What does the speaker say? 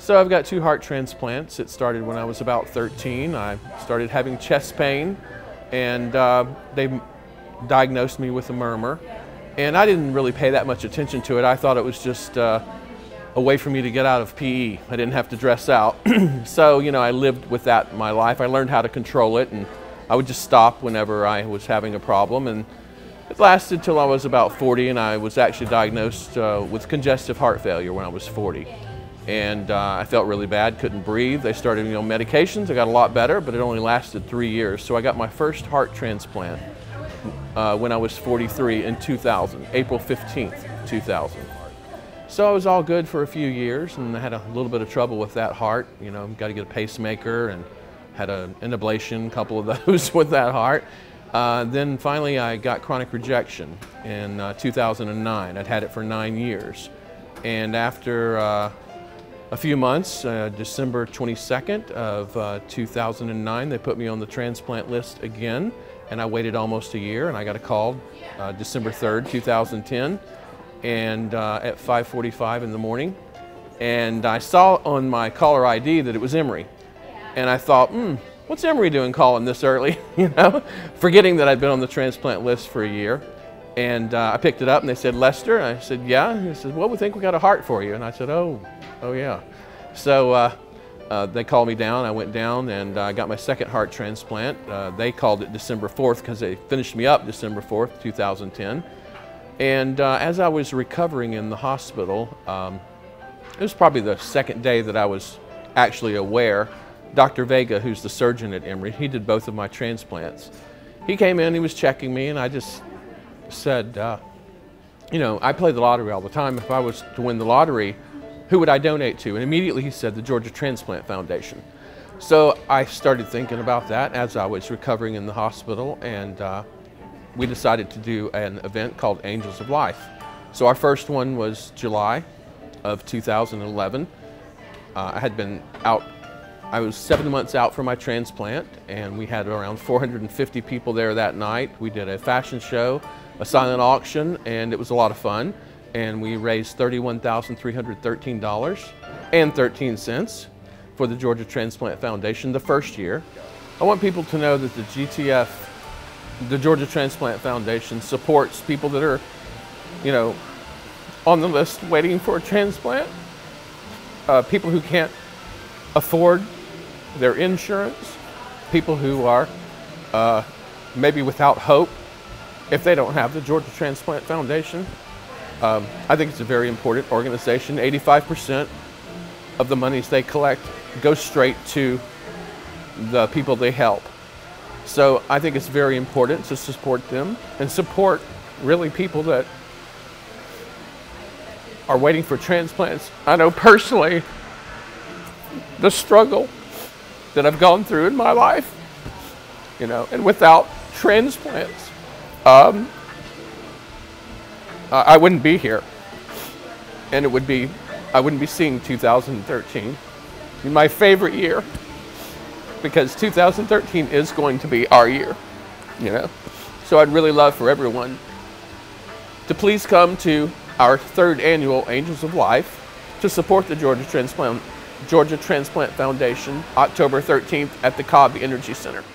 So I've got 2 heart transplants. It started when I was about 13. I started having chest pain, and they diagnosed me with a murmur. And I didn't really pay that much attention to it. I thought it was just a way for me to get out of PE. I didn't have to dress out. So, you know, I lived with that in my life. I learned how to control it, and I would just stop whenever I was having a problem. And it lasted till I was about 40, and I was actually diagnosed with congestive heart failure when I was 40. And I felt really bad, couldn't breathe. They started me on medications. I got a lot better, but it only lasted 3 years. So I got my first heart transplant when I was 43 in 2000, April 15th, 2000. So I was all good for a few years, and I had a little bit of trouble with that heart. You know, got to get a pacemaker, and had an ablation, a couple of those with that heart. Then finally I got chronic rejection in 2009. I'd had it for 9 years. And after a few months, December 22nd of 2009, they put me on the transplant list again, and I waited almost a year, and I got a call December 3rd, 2010, and at 5:45 in the morning, and I saw on my caller ID that it was Emory, and I thought, what's Emory doing calling this early, you know, forgetting that I'd been on the transplant list for a year. And I picked it up, and they said, Lester? And I said, yeah. And he said, well, we think we got a heart for you. And I said, oh yeah. So they called me down. I went down, and I got my second heart transplant. They called it December 4th because they finished me up December 4th, 2010. And as I was recovering in the hospital, it was probably the second day that I was actually aware. Dr. Vega, who's the surgeon at Emory, he did both of my transplants. He came in, he was checking me, and I just said, you know, I play the lottery all the time. If I was to win the lottery, who would I donate to? And immediately he said the Georgia Transplant Foundation. So I started thinking about that as I was recovering in the hospital, and we decided to do an event called Angels of Life. So our first one was July of 2011. I had been out, I was 7 months out from my transplant, and we had around 450 people there that night. We did a fashion show, a silent auction, and it was a lot of fun. And we raised $31,313.13 for the Georgia Transplant Foundation the first year. I want people to know that the GTF, the Georgia Transplant Foundation, supports people that are, you know, on the list waiting for a transplant, people who can't afford their insurance, people who are maybe without hope if they don't have the Georgia Transplant Foundation. I think it's a very important organization. 85% of the monies they collect goes straight to the people they help. So I think it's very important to support them and support really people that are waiting for transplants. I know personally the struggle that I've gone through in my life, you know, and without transplants, I wouldn't be here, and I wouldn't be seeing 2013, my favorite year, because 2013 is going to be our year, you know. So I'd really love for everyone to please come to our 3rd annual Angels of Life to support the Georgia Transplant Foundation, October 13th at the Cobb Energy Center.